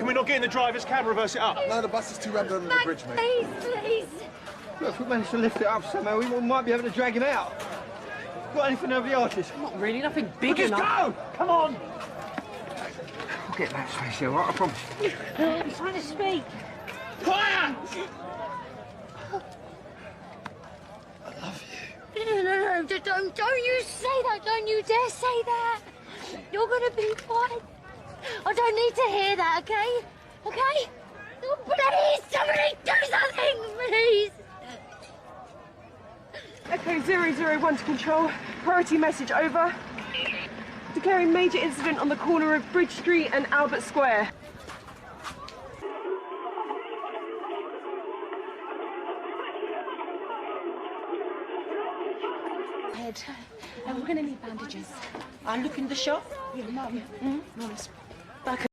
Can we not get in the driver's cab, reverse it up? No, the bus is too rammed under the bridge, mate. Please. Look, if we manage to lift it up somehow, we might be able to drag him out. Got anything over the arches? Not really, nothing big Just enough. go! Come on! I'll get that space here, all right? I promise. I'm trying to speak. Quiet! No, don't you say that. Don't you dare say that. You're gonna be fine. I don't need to hear that, okay? Okay? Oh, please, somebody do something, please. Echo 001 to control. Priority message over. Declaring major incident on the corner of Bridge Street and Albert Square. Head. We're going to need bandages. I'll look in the shop. Yeah, Mum. Back